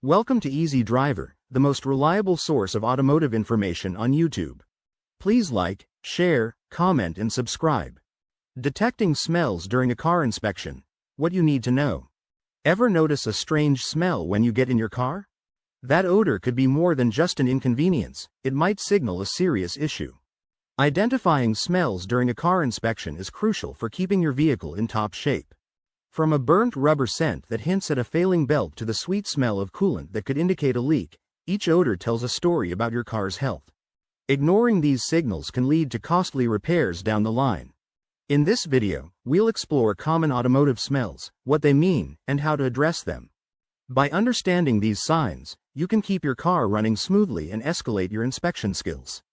Welcome to Easy Driver, the most reliable source of automotive information on YouTube. Please like, share, comment and subscribe. Detecting smells during a car inspection. What you need to know. Ever notice a strange smell when you get in your car? That odor could be more than just an inconvenience, it might signal a serious issue. Identifying smells during a car inspection is crucial for keeping your vehicle in top shape. From a burnt rubber scent that hints at a failing belt to the sweet smell of coolant that could indicate a leak, each odor tells a story about your car's health. Ignoring these signals can lead to costly repairs down the line. In this video, we'll explore common automotive smells, what they mean, and how to address them. By understanding these signs, you can keep your car running smoothly and escalate your inspection skills.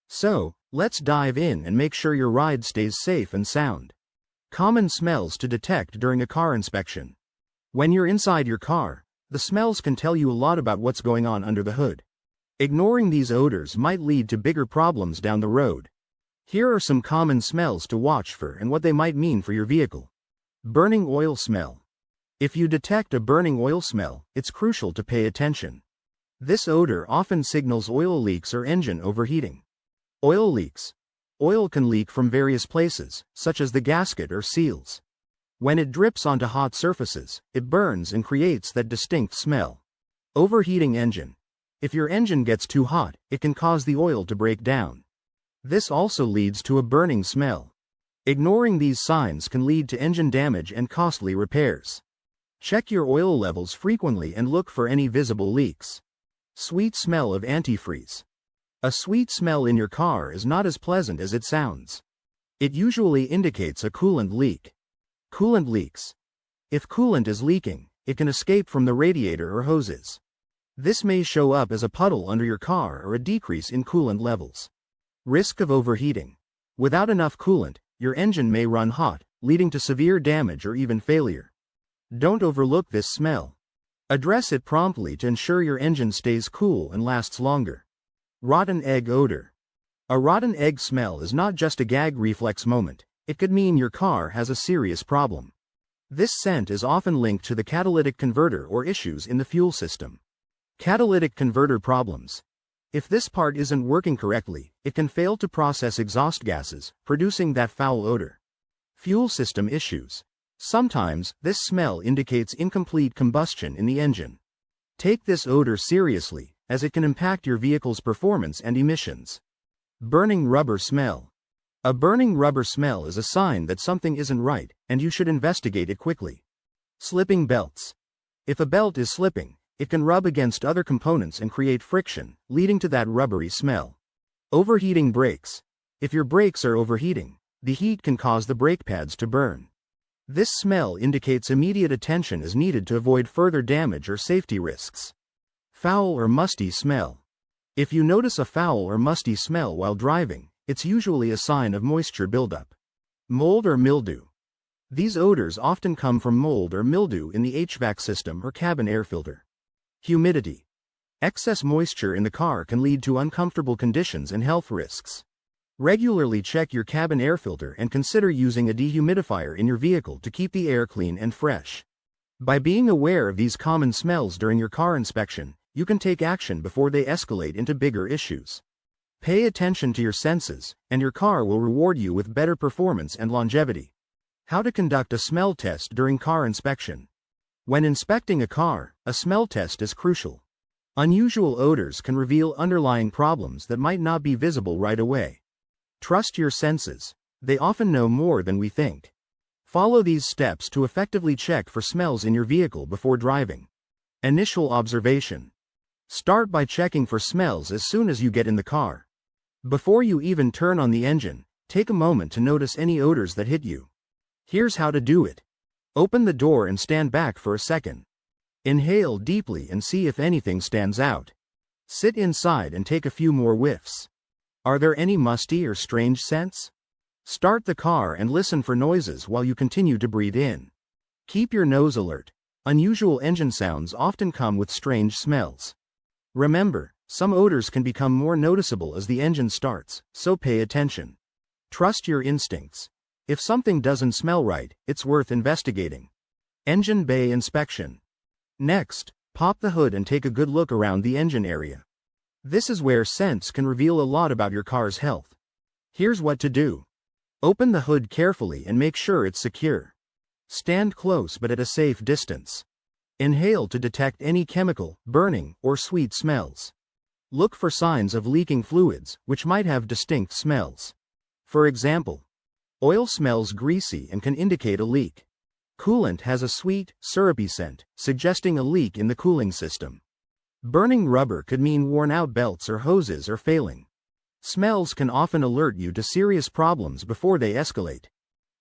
So, let's dive in and make sure your ride stays safe and sound. Common smells to detect during a car inspection. When you're inside your car, the smells can tell you a lot about what's going on under the hood. Ignoring these odors might lead to bigger problems down the road. Here are some common smells to watch for and what they might mean for your vehicle. Burning oil smell. If you detect a burning oil smell, it's crucial to pay attention. This odor often signals oil leaks or engine overheating. Oil leaks. Oil can leak from various places, such as the gasket or seals. When it drips onto hot surfaces, it burns and creates that distinct smell. Overheating engine. If your engine gets too hot, it can cause the oil to break down. This also leads to a burning smell. Ignoring these signs can lead to engine damage and costly repairs. Check your oil levels frequently and look for any visible leaks. Sweet smell of antifreeze. A sweet smell in your car is not as pleasant as it sounds. It usually indicates a coolant leak. Coolant leaks. If coolant is leaking, it can escape from the radiator or hoses. This may show up as a puddle under your car or a decrease in coolant levels. Risk of overheating. Without enough coolant, your engine may run hot, leading to severe damage or even failure. Don't overlook this smell. Address it promptly to ensure your engine stays cool and lasts longer. Rotten egg odor. A rotten egg smell is not just a gag reflex moment, it could mean your car has a serious problem. This scent is often linked to the catalytic converter or issues in the fuel system. Catalytic converter problems. If this part isn't working correctly, it can fail to process exhaust gases, producing that foul odor. Fuel system issues. Sometimes, this smell indicates incomplete combustion in the engine. Take this odor seriously, as it can impact your vehicle's performance and emissions. Burning rubber smell. A burning rubber smell is a sign that something isn't right, and you should investigate it quickly. Slipping belts. If a belt is slipping, it can rub against other components and create friction, leading to that rubbery smell. Overheating brakes. If your brakes are overheating, the heat can cause the brake pads to burn. This smell indicates immediate attention is needed to avoid further damage or safety risks. Foul or musty smell. If you notice a foul or musty smell while driving, it's usually a sign of moisture buildup. Mold or mildew. These odors often come from mold or mildew in the HVAC system or cabin air filter. Humidity. Excess moisture in the car can lead to uncomfortable conditions and health risks. Regularly check your cabin air filter and consider using a dehumidifier in your vehicle to keep the air clean and fresh. By being aware of these common smells during your car inspection, you can take action before they escalate into bigger issues. Pay attention to your senses, and your car will reward you with better performance and longevity. How to conduct a smell test during car inspection. When inspecting a car, a smell test is crucial. Unusual odors can reveal underlying problems that might not be visible right away. Trust your senses. They often know more than we think. Follow these steps to effectively check for smells in your vehicle before driving. Initial observation. Start by checking for smells as soon as you get in the car. Before you even turn on the engine, take a moment to notice any odors that hit you. Here's how to do it. Open the door and stand back for a second. Inhale deeply and see if anything stands out. Sit inside and take a few more whiffs. Are there any musty or strange scents? Start the car and listen for noises while you continue to breathe in. Keep your nose alert. Unusual engine sounds often come with strange smells. Remember, some odors can become more noticeable as the engine starts, so pay attention. Trust your instincts. If something doesn't smell right, it's worth investigating. Engine bay inspection. Next, Pop the hood and take a good look around the engine area. This is where scents can reveal a lot about your car's health. Here's what to do. Open the hood carefully and make sure it's secure. Stand close but at a safe distance. Inhale to detect any chemical, burning, or sweet smells. Look for signs of leaking fluids, which might have distinct smells. For example, oil smells greasy and can indicate a leak. Coolant has a sweet, syrupy scent, suggesting a leak in the cooling system. Burning rubber could mean worn-out belts or hoses are failing. Smells can often alert you to serious problems before they escalate.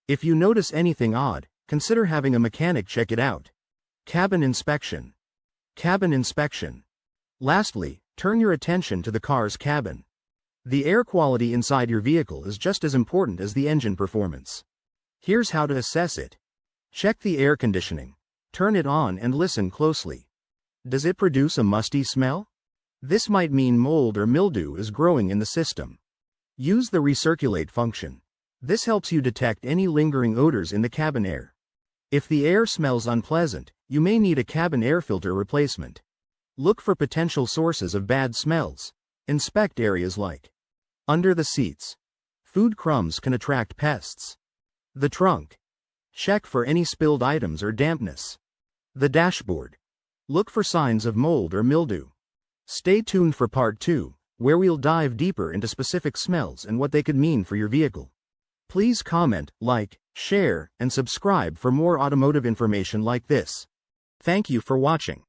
If you notice anything odd, consider having a mechanic check it out. Cabin inspection. Cabin inspection. Lastly, turn your attention to the car's cabin. The air quality inside your vehicle is just as important as the engine performance. Here's how to assess it. Check the air conditioning. Turn it on and listen closely. Does it produce a musty smell? This might mean mold or mildew is growing in the system. Use the recirculate function. This helps you detect any lingering odors in the cabin air. If the air smells unpleasant, you may need a cabin air filter replacement. Look for potential sources of bad smells. Inspect areas like under the seats. Food crumbs can attract pests. The trunk. Check for any spilled items or dampness. The dashboard. Look for signs of mold or mildew. Stay tuned for part 2, where we'll dive deeper into specific smells and what they could mean for your vehicle. Please comment, like, share, and subscribe for more automotive information like this. Thank you for watching.